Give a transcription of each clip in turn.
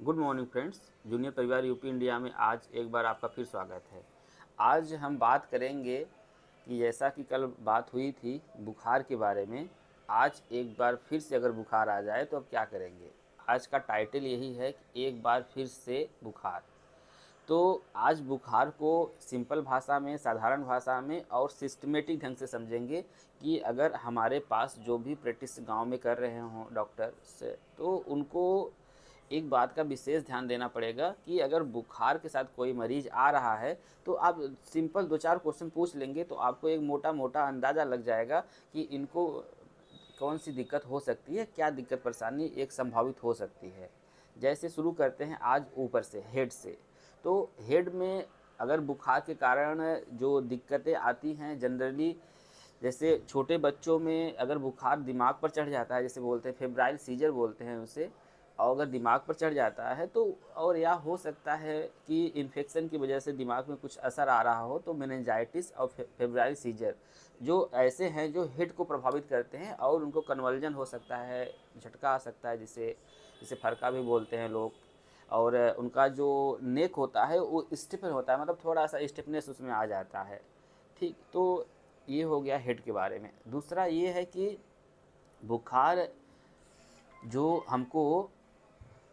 Good morning friends. Junior परिवार UP India में आज एक बार आपका फिर स्वागत है। आज हम बात करेंगे कि जैसा कि कल बात हुई थी बुखार के बारे में, आज एक बार फिर से अगर बुखार आ जाए तो अब क्या करेंगे। आज का टाइटल यही है कि एक बार फिर से बुखार। तो आज बुखार को सिंपल भाषा में, साधारण भाषा में और सिस्टमेटिक ढंग से समझेंगे कि अगर हमारे पास जो भी प्रैक्टिस गांव में कर रहे हों डॉक्टर से, तो उनको एक बात का विशेष ध्यान देना पड़ेगा कि अगर बुखार के साथ कोई मरीज आ रहा है तो आप सिंपल दो चार क्वेश्चन पूछ लेंगे तो आपको एक मोटा मोटा अंदाज़ा लग जाएगा कि इनको कौन सी दिक्कत हो सकती है, क्या दिक्कत परेशानी एक संभावित हो सकती है। जैसे शुरू करते हैं आज ऊपर से, हेड से। तो हेड में अगर बुखार के कारण जो दिक्कतें आती हैं जनरली, जैसे छोटे बच्चों में अगर बुखार दिमाग पर चढ़ जाता है, जैसे बोलते हैं फेब्राइल सीजर बोलते हैं उसे, और अगर दिमाग पर चढ़ जाता है तो, और या हो सकता है कि इन्फेक्शन की वजह से दिमाग में कुछ असर आ रहा हो, तो मेनिंजाइटिस और फेब्राइल सीजर जो ऐसे हैं जो हेड को प्रभावित करते हैं और उनको कन्वर्जन हो सकता है, झटका आ सकता है, जिसे जिसे फरका भी बोलते हैं लोग। और उनका जो नेक होता है वो स्टिफन होता है, मतलब थोड़ा सा स्टिफनेस उसमें आ जाता है। ठीक, तो ये हो गया हेड के बारे में। दूसरा ये है कि बुखार जो हमको,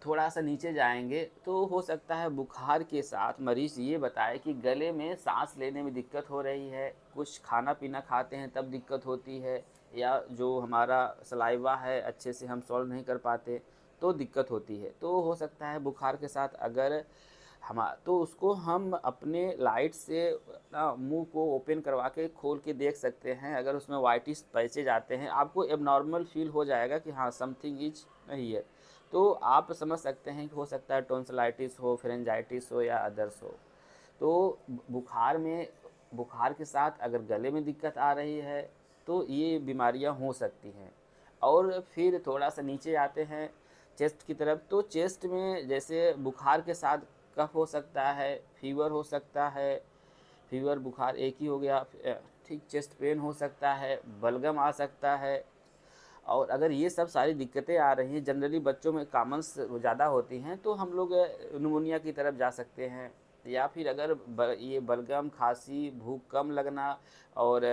थोड़ा सा नीचे जाएंगे तो हो सकता है बुखार के साथ मरीज़ ये बताए कि गले में सांस लेने में दिक्कत हो रही है, कुछ खाना पीना खाते हैं तब दिक्कत होती है, या जो हमारा सलाइवा है अच्छे से हम सॉल्व नहीं कर पाते तो दिक्कत होती है। तो हो सकता है बुखार के साथ अगर हम, तो उसको हम अपने लाइट से ना मुंह को ओपन करवा के खोल के देख सकते हैं। अगर उसमें वाइटिस पैचेज आते हैं आपको एबनॉर्मल फील हो जाएगा कि हाँ समथिंग इज नहीं है, तो आप समझ सकते हैं कि हो सकता है टॉन्सिलाइटिस हो, फेरेंजाइटिस हो या अदर्स हो। तो बुखार में, बुखार के साथ अगर गले में दिक्कत आ रही है तो ये बीमारियां हो सकती हैं। और फिर थोड़ा सा नीचे आते हैं चेस्ट की तरफ, तो चेस्ट में जैसे बुखार के साथ कफ हो सकता है, फीवर हो सकता है, फीवर बुखार एक ही हो गया, ठीक, चेस्ट पेन हो सकता है, बलगम आ सकता है। और अगर ये सब सारी दिक्कतें आ रही हैं, जनरली बच्चों में कॉमन्स ज़्यादा होती हैं, तो हम लोग निमोनिया की तरफ जा सकते हैं। या फिर अगर ये बलगम, खांसी, भूख कम लगना और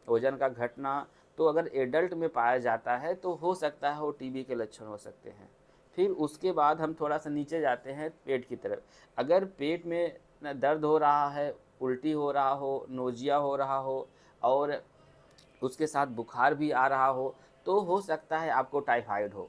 वज़न का घटना, तो अगर एडल्ट में पाया जाता है तो हो सकता है वो टीबी के लक्षण हो सकते हैं। फिर उसके बाद हम थोड़ा सा नीचे जाते हैं पेट की तरफ। अगर पेट में दर्द हो रहा है, उल्टी हो रहा हो, नोजिया हो रहा हो और उसके साथ बुखार भी आ रहा हो, तो हो सकता है आपको टाइफाइड हो।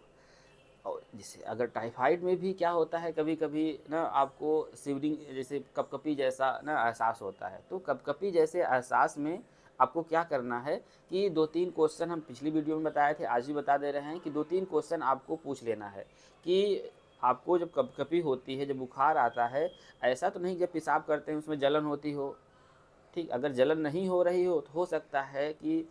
और जैसे अगर टाइफाइड में भी क्या होता है, कभी कभी ना आपको शिवरिंग जैसे कपकपी जैसा ना एहसास होता है। तो कपकपी जैसे एहसास में आपको क्या करना है कि दो तीन क्वेश्चन हम पिछली वीडियो में बताए थे, आज भी बता दे रहे हैं कि दो तीन क्वेश्चन आपको पूछ लेना है कि आपको जब कपकपी होती है, जब बुखार आता है, ऐसा तो नहीं जब पेशाब करते हैं उसमें जलन होती हो। ठीक, अगर जलन नहीं हो रही हो तो हो सकता है कि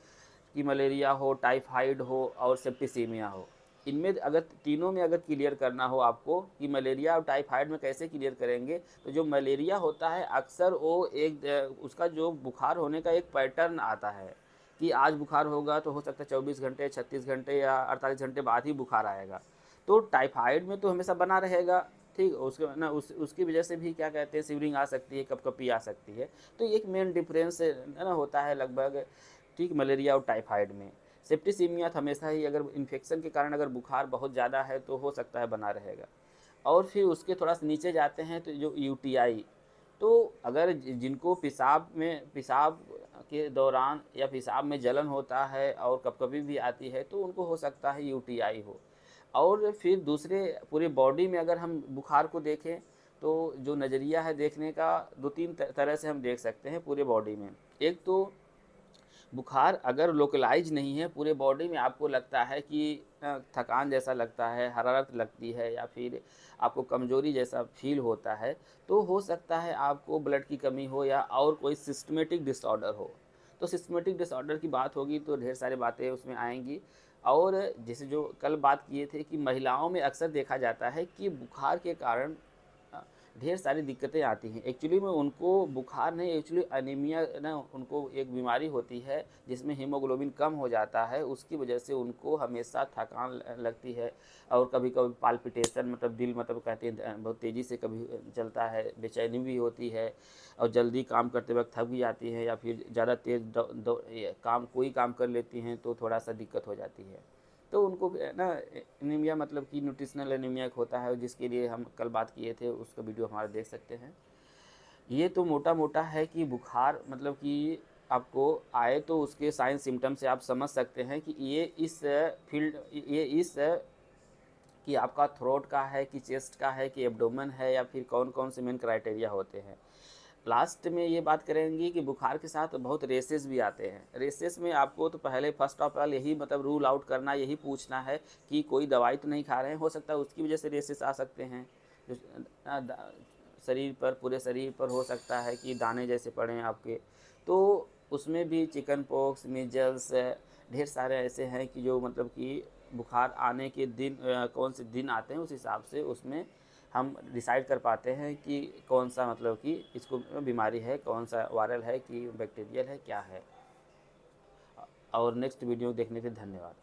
मलेरिया हो, टाइफाइड हो और सेप्टिसीमिया हो। इनमें अगर तीनों में अगर क्लियर करना हो आपको कि मलेरिया और टाइफाइड में कैसे क्लियर करेंगे, तो जो मलेरिया होता है अक्सर वो एक उसका जो बुखार होने का एक पैटर्न आता है कि आज बुखार होगा तो हो सकता है 24 घंटे, 36 घंटे या 48 घंटे बाद ही बुखार आएगा। तो टाइफाइड में तो हमेशा बना रहेगा। ठीक, उसके ना उसकी वजह से भी क्या कहते हैं सिवरिंग आ सकती है, कपकपी आ सकती है। तो एक मेन डिफरेंस ना होता है लगभग, ठीक, मलेरिया और टाइफाइड में। सेप्टिसीमिया हमेशा ही अगर इन्फेक्शन के कारण अगर बुखार बहुत ज़्यादा है तो हो सकता है बना रहेगा। और फिर उसके थोड़ा सा नीचे जाते हैं तो जो यूटीआई, तो अगर जिनको पेशाब के दौरान या पेशाब में जलन होता है और कभी-कभी भी आती है तो उनको हो सकता है यूटीआई हो। और फिर दूसरे पूरे बॉडी में अगर हम बुखार को देखें तो जो नज़रिया है देखने का, दो तीन तरह से हम देख सकते हैं पूरे बॉडी में। एक तो बुखार अगर लोकलाइज नहीं है, पूरे बॉडी में आपको लगता है कि थकान जैसा लगता है, हरारत लगती है या फिर आपको कमजोरी जैसा फील होता है, तो हो सकता है आपको ब्लड की कमी हो या और कोई सिस्टमेटिक डिसऑर्डर हो। तो सिस्टमेटिक डिसऑर्डर की बात होगी तो ढेर सारी बातें उसमें आएंगी। और जैसे जो कल बात किए थे कि महिलाओं में अक्सर देखा जाता है कि बुखार के कारण ढेर सारी दिक्कतें आती हैं। एक्चुअली में उनको बुखार नहीं, एक्चुअली अनीमिया ना उनको एक बीमारी होती है जिसमें हीमोग्लोबिन कम हो जाता है, उसकी वजह से उनको हमेशा थकान लगती है और कभी कभी पाल्पिटेशन मतलब दिल मतलब कहते हैं बहुत तेज़ी से कभी चलता है, बेचैनी भी होती है और जल्दी काम करते वक्त थक भी जाती है या फिर ज़्यादा तेज़ काम कोई काम कर लेती हैं तो थोड़ा सा दिक्कत हो जाती है। तो उनको ना एनीमिया मतलब कि न्यूट्रिशनल एनीमिया एक होता है जिसके लिए हम कल बात किए थे, उसका वीडियो हमारा देख सकते हैं। ये तो मोटा मोटा है कि बुखार मतलब कि आपको आए तो उसके साइन सिम्टम से आप समझ सकते हैं कि ये इस फील्ड ये इस कि आपका थ्रोट का है कि चेस्ट का है कि एब्डोमेन है या फिर कौन कौन से मेन क्राइटेरिया होते हैं। लास्ट में ये बात करेंगे कि बुखार के साथ बहुत रेसेस भी आते हैं। रेसेस में आपको तो पहले फर्स्ट ऑफ ऑल यही मतलब रूल आउट करना, यही पूछना है कि कोई दवाई तो नहीं खा रहे हैं, हो सकता है उसकी वजह से रेसेस आ सकते हैं। जो शरीर पर पूरे शरीर पर हो सकता है कि दाने जैसे पड़े आपके, तो उसमें भी चिकन पॉक्स, मीजल्स, ढेर सारे ऐसे हैं कि जो मतलब कि बुखार आने के दिन कौन से दिन आते हैं उस हिसाब से उसमें हम डिसाइड कर पाते हैं कि कौन सा मतलब कि इसको बीमारी है, कौन सा वायरल है कि बैक्टीरियल है क्या है। और नेक्स्ट वीडियो देखने के लिए धन्यवाद।